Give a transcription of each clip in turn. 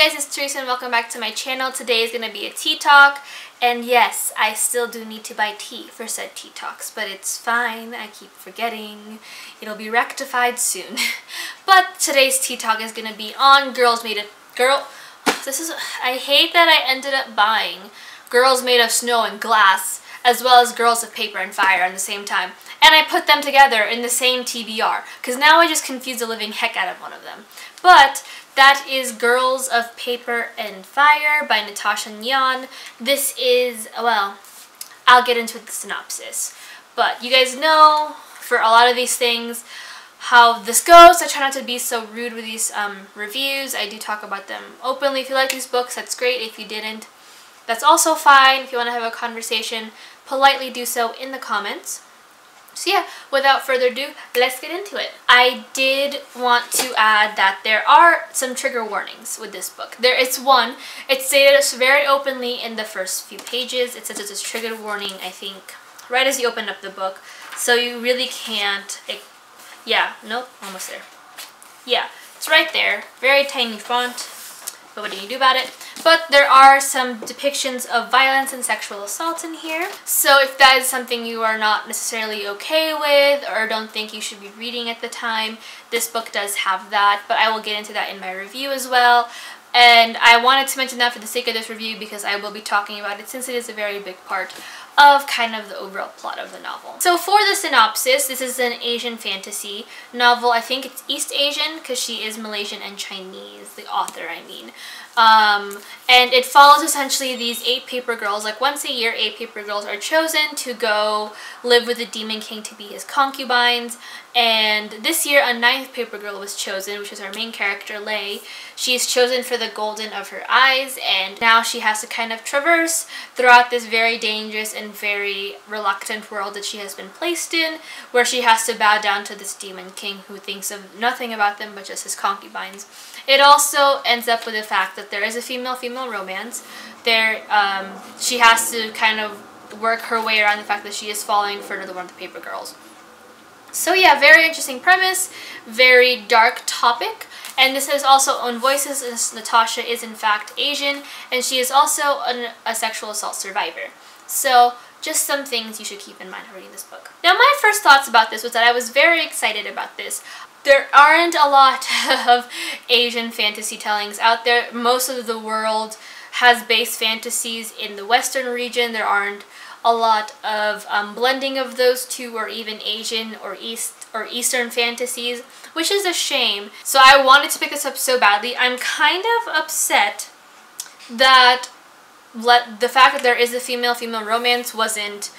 guys, it's Teresa and welcome back to my channel. Today is going to be a tea talk, and yes, I still do need to buy tea for said tea talks, but it's fine. I keep forgetting. It'll be rectified soon. But today's tea talk is going to be on I hate that I ended up buying Girls Made of Snow and Glass as well as Girls of Paper and Fire at the same time. And I put them together in the same TBR, because now I just confused the living heck out of one of them. But that is Girls of Paper and Fire by Natasha Nyan. This is, well, I'll get into the synopsis. But you guys know, for a lot of these things, how this goes. I try not to be so rude with these reviews. I do talk about them openly. If you like these books, that's great. If you didn't, that's also fine. If you want to have a conversation, politely do so in the comments. So yeah, without further ado, let's get into it. I did want to add that there are some trigger warnings with this book. It's stated very openly in the first few pages. It says it's a trigger warning, I think, right as you open up the book. So you really can't, almost there. Yeah, it's right there, very tiny font, but what do you do about it? But there are some depictions of violence and sexual assault in here. So if that is something you are not necessarily okay with or don't think you should be reading at the time, this book does have that, but I will get into that in my review as well. And I wanted to mention that for the sake of this review because I will be talking about it since it is a very big part of kind of the overall plot of the novel. So for the synopsis, this is an Asian fantasy novel. I think it's East Asian because she is Malaysian and Chinese, the author I mean. And it follows essentially these 8 paper girls. Like once a year, 8 paper girls are chosen to go live with the Demon King to be his concubines. And this year, a 9th paper girl was chosen, which is our main character, Lei. She's chosen for the golden of her eyes, and now she has to kind of traverse throughout this very dangerous and very reluctant world that she has been placed in, where she has to bow down to this Demon King who thinks of nothing about them but just his concubines. It also ends up with the fact that there is a female-female romance. She has to kind of work her way around the fact that she is falling for one of the paper girls. So yeah, very interesting premise, very dark topic, and this is also own voices as Natasha is in fact Asian, and she is also a sexual assault survivor. So just some things you should keep in mind reading this book. Now my first thoughts about this was that I was very excited about this. There aren't a lot of Asian fantasy tellings out there. Most of the world has base fantasies in the Western region. There aren't a lot of blending of those two, or even Asian or Eastern fantasies, which is a shame. So I wanted to pick this up so badly. I'm kind of upset that the fact that there is a female-female romance wasn't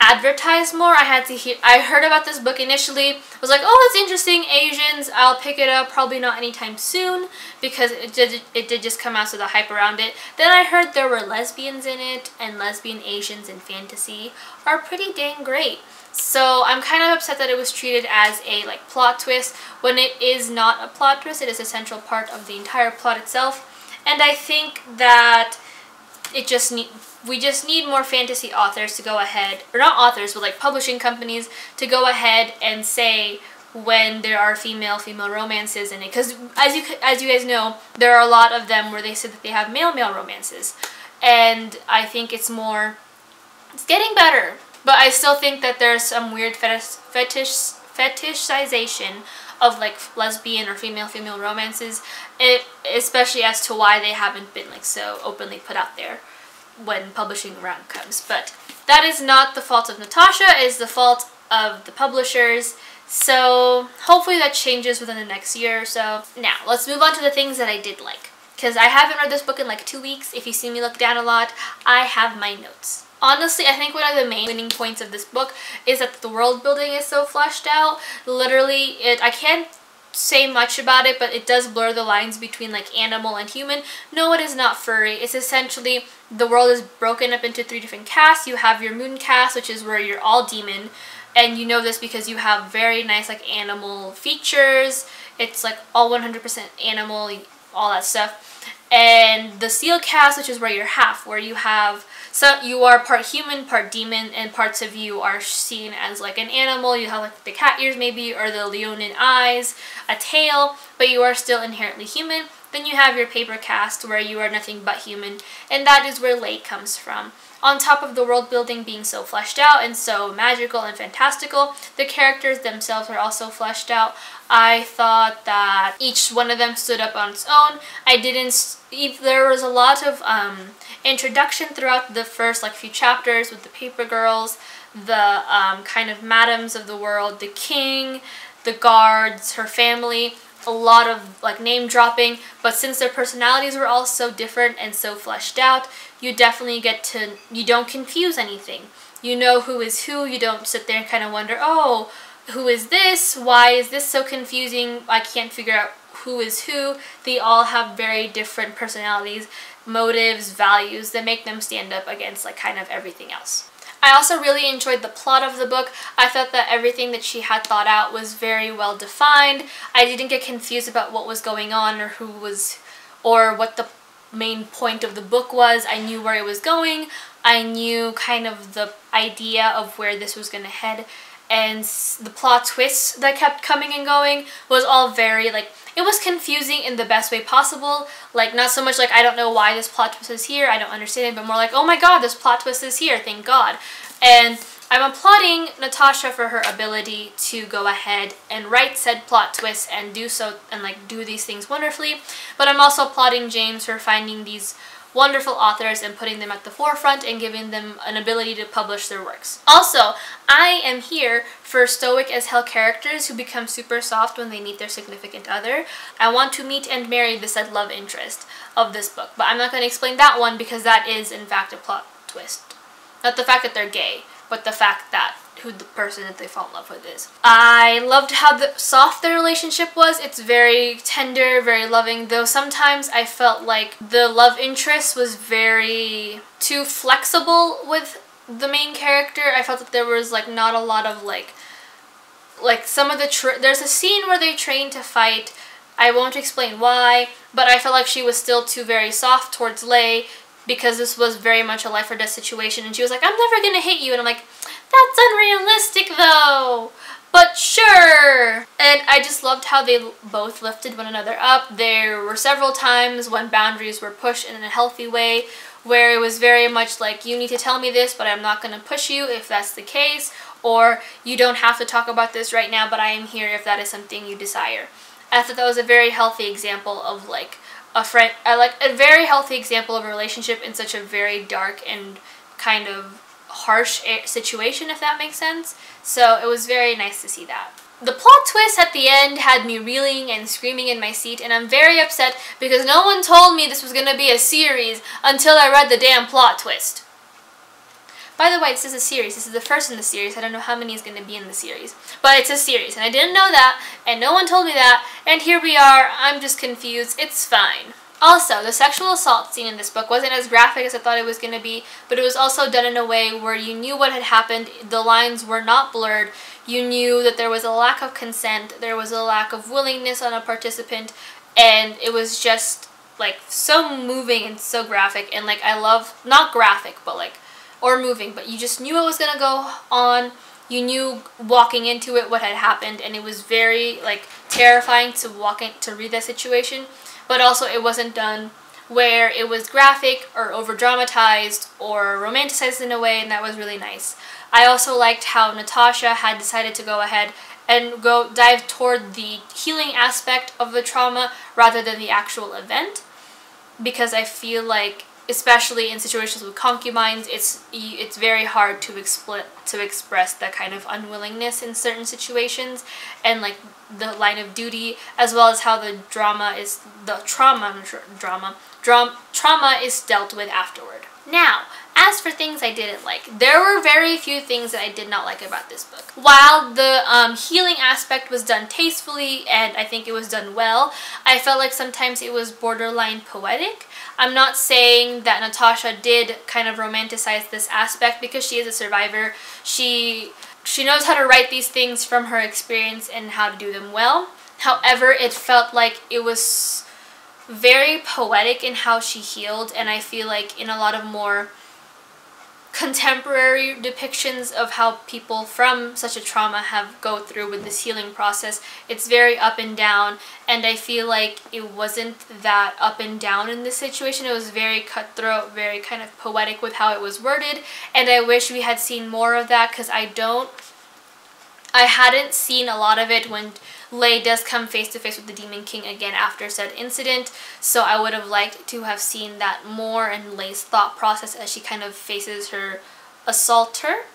advertised more. I heard about this book initially, was like, oh, that's interesting, Asians, I'll pick it up, probably not anytime soon, because it did just come out, so the hype around it. Then I heard there were lesbians in it, and lesbian Asians in fantasy are pretty dang great. So I'm kind of upset that it was treated as a plot twist, when it is not a plot twist. It is a central part of the entire plot itself, and I think that we just need more fantasy authors to go ahead, or not authors, but publishing companies to go ahead and say when there are female-female romances in it. Because as you guys know, there are a lot of them where they say that they have male-male romances. And I think it's getting better. But I still think that there's some weird fetishization of lesbian or female-female romances, especially as to why they haven't been so openly put out there when publishing around comes. But that is not the fault of Natasha, it is the fault of the publishers. So hopefully that changes within the next year or so. Now let's move on to the things that I did like, because I haven't read this book in 2 weeks. If you see me look down a lot, I have my notes. Honestly, I think one of the main winning points of this book is that the world building is so fleshed out. Literally, I can't say much about it, but it does blur the lines between animal and human. No, it is not furry. It's essentially, the world is broken up into 3 different castes. You have your moon caste, which is where you're all demon, and you know this because you have very nice animal features. It's all 100% animal, all that stuff. And the seal caste, which is where you're half, where you have, so you are part human, part demon, and parts of you are seen as an animal. You have the cat ears maybe, or the leonine eyes, a tail, but you are still inherently human. Then you have your paper cast, where you are nothing but human, and that is where Lay comes from. On top of the world building being so fleshed out and so magical and fantastical, the characters themselves are also fleshed out. I thought that each one of them stood up on its own. There was a lot of introduction throughout the first few chapters with the paper girls, the kind of madams of the world, the king, the guards, her family, a lot of name dropping, but since their personalities were all so different and so fleshed out, you definitely you don't confuse anything. You know who is who. You don't sit there and kind of wonder, oh, who is this? Why is this so confusing? I can't figure out who is who. They all have very different personalities, motives, values that make them stand up against kind of everything else. I also really enjoyed the plot of the book. I thought that everything that she had thought out was very well defined. I didn't get confused about what was going on or what the main point of the book was. I knew where it was going. I knew kind of the idea of where this was going to head. And the plot twists that kept coming and going was all very, it was confusing in the best way possible. Not so much I don't know why this plot twist is here, I don't understand it, but more oh my god, this plot twist is here, thank god. And I'm applauding Natasha for her ability to go ahead and write said plot twists and do so, and do these things wonderfully. But I'm also applauding James for finding these wonderful authors and putting them at the forefront and giving them an ability to publish their works. Also, I am here for stoic as hell characters who become super soft when they meet their significant other. I want to meet and marry the said love interest of this book, but I'm not going to explain that one because that is in fact a plot twist. Not the fact that they're gay, but the fact that who the person that they fall in love with is. I loved how soft their relationship was. It's very tender, very loving, though sometimes I felt like the love interest was very too flexible with the main character. I felt that there was not a lot of some of the there's a scene where they train to fight. I won't explain why, but I felt like she was still too very soft towards Lay, because this was very much a life or death situation, and she was like, I'm never gonna hit you, and I'm like, that's unrealistic though, but sure. And I just loved how they both lifted one another up. There were several times when boundaries were pushed in a healthy way, where it was very much you need to tell me this, but I'm not gonna push you if that's the case, or you don't have to talk about this right now, but I am here if that is something you desire. I thought that was a very healthy example of a very healthy example of a relationship in such a very dark and kind of harsh situation, if that makes sense. So it was very nice to see that. The plot twist at the end had me reeling and screaming in my seat, and I'm very upset because no one told me this was going to be a series until I read the damn plot twist. By the way, this is a series. This is the first in the series. I don't know how many is going to be in the series, but it's a series, and I didn't know that, and no one told me that, and here we are. I'm just confused. It's fine. Also, the sexual assault scene in this book wasn't as graphic as I thought it was going to be, but it was also done in a way where you knew what had happened. The lines were not blurred. You knew that there was a lack of consent, there was a lack of willingness on a participant, and it was just so moving and so graphic. And I love, not graphic, but or moving, but you just knew it was going to go on. You knew walking into it what had happened, and it was very terrifying to read that situation. But also it wasn't done where it was graphic or over dramatized or romanticized in a way, and that was really nice. I also liked how Natasha had decided to go ahead and dive toward the healing aspect of the trauma rather than the actual event, because I feel especially in situations with concubines, it's very hard to express that kind of unwillingness in certain situations, and the line of duty, as well as how trauma is dealt with afterward. Now, as for things I didn't like, there were very few things that I did not like about this book. While the healing aspect was done tastefully, and I think it was done well, I felt like sometimes it was borderline poetic. I'm not saying that Natasha did kind of romanticize this aspect, because she is a survivor. She knows how to write these things from her experience and how to do them well. However, it felt like it was very poetic in how she healed, and I feel like in a lot of more contemporary depictions of how people from such a trauma have go through with this healing process. It's very up and down, and I feel like it wasn't that up and down in this situation. It was very cutthroat, very kind of poetic with how it was worded, and I wish we had seen more of that, because I hadn't seen a lot of it when Lei does come face to face with the Demon King again after said incident, so I would have liked to have seen that more and Lei's thought process as she kind of faces her assaulter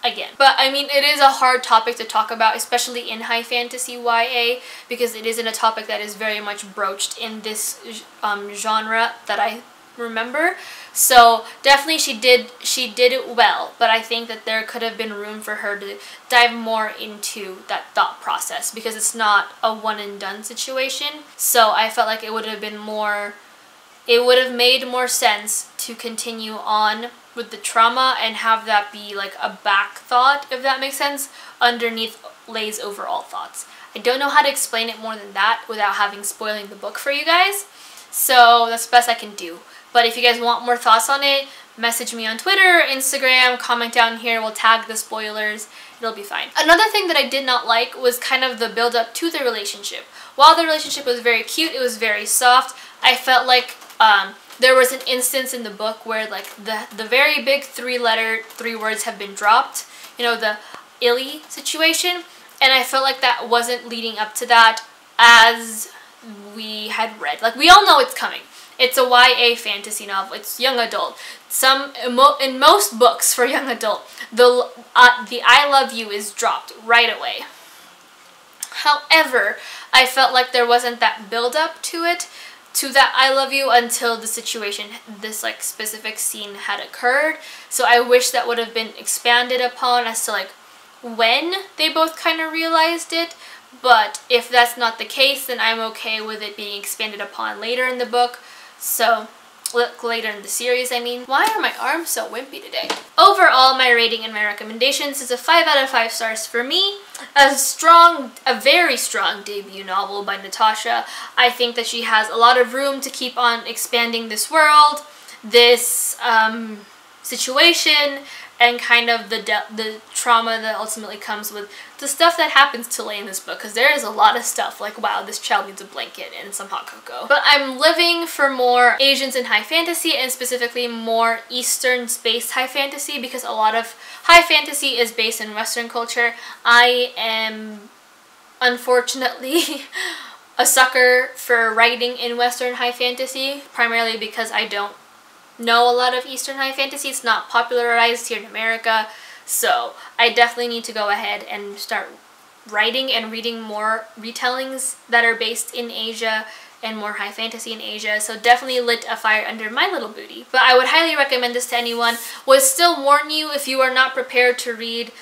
again. But I mean, it is a hard topic to talk about, especially in high fantasy YA, because it isn't a topic that is very much broached in this genre that I remember. So definitely she did it well, but I think that there could have been room for her to dive more into that thought process, because it's not a one and done situation. So I felt like it would have made more sense to continue on with the trauma and have that be like a back thought, if that makes sense, underneath Lei's overall thoughts. I don't know how to explain it more than that without spoiling the book for you guys, so that's the best I can do. But if you guys want more thoughts on it, message me on Twitter, Instagram, comment down here, we'll tag the spoilers, it'll be fine. Another thing that I did not like was kind of the build up to the relationship. While the relationship was very cute, it was very soft, I felt like there was an instance in the book where like the very big three words have been dropped, you know, the illy situation, and I felt like that wasn't leading up to that as we had read. Like, we all know it's coming. It's a YA fantasy novel. It's young adult. In most books for young adult, the I love you is dropped right away. However, I felt like there wasn't that build up to it, to that I love you, until the situation, this like specific scene had occurred. So I wish that would have been expanded upon as to like when they both kind of realized it. But if that's not the case, then I'm okay with it being expanded upon later in the book. So, later in the series, I mean. Why are my arms so wimpy today? Overall, my rating and my recommendations is a 5 out of 5 stars for me. A very strong debut novel by Natasha. I think that she has a lot of room to keep on expanding this world, this situation, and kind of the trauma that ultimately comes with the stuff that happens to Lei in this book, because there is a lot of stuff like, wow, this child needs a blanket and some hot cocoa. But I'm living for more Asians in high fantasy, and specifically more Eastern-based high fantasy, because a lot of high fantasy is based in Western culture. I am, unfortunately, a sucker for writing in Western high fantasy, primarily because I don't know a lot of Eastern high fantasy. It's not popularized here in America, so I definitely need to go ahead and start writing and reading more retellings that are based in Asia and more high fantasy in Asia. So definitely lit a fire under my little booty. But I would highly recommend this to anyone. Would still warn you, if you are not prepared to read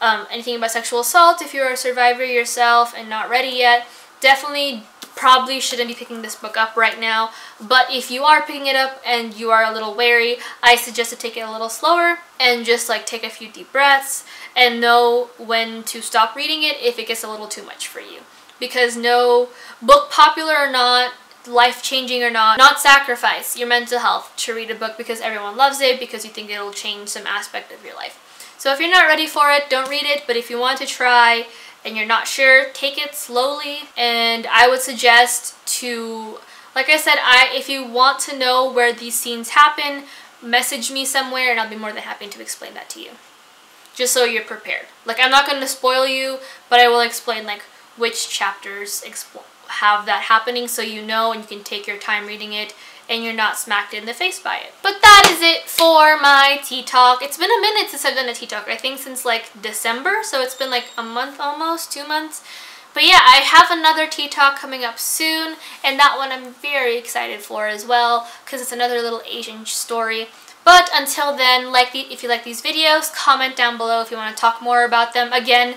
anything about sexual assault, if you're a survivor yourself and not ready yet, definitely probably shouldn't be picking this book up right now. But if you are picking it up and you are a little wary, I suggest to take it a little slower and just like take a few deep breaths and know when to stop reading it if it gets a little too much for you. Because no book, popular or not, life-changing or not sacrifice your mental health to read a book because everyone loves it, because you think it'll change some aspect of your life. So if you're not ready for it, don't read it. But if you want to try and you're not sure, take it slowly. And I would suggest to, like I said, if you want to know where these scenes happen, message me somewhere and I'll be more than happy to explain that to you. Just so you're prepared. Like, I'm not going to spoil you, but I will explain like which chapters have that happening, so you know, and you can take your time reading it and you're not smacked in the face by it. But that is it for my tea talk. It's been a minute since I've done a tea talk. I think since like December, so it's been like a month almost, 2 months. But yeah, I have another tea talk coming up soon, and that one I'm very excited for as well, because it's another little Asian story. But until then, if you like these videos, comment down below if you want to talk more about them. Again,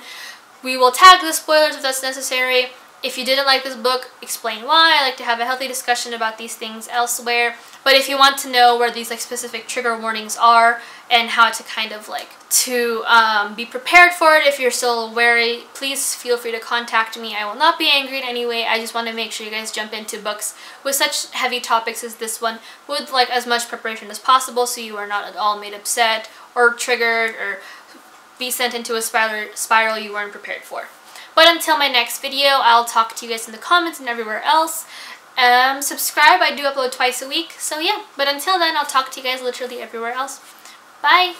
we will tag the spoilers if that's necessary. If you didn't like this book, explain why. I like to have a healthy discussion about these things elsewhere. But if you want to know where these like specific trigger warnings are and how to kind of like be prepared for it if you're still wary, please feel free to contact me. I will not be angry in any way. I just want to make sure you guys jump into books with such heavy topics as this one with like as much preparation as possible, so you are not at all made upset or triggered or be sent into a spiral you weren't prepared for. But until my next video, I'll talk to you guys in the comments and everywhere else. Subscribe, I do upload twice a week, so yeah. But until then, I'll talk to you guys literally everywhere else. Bye!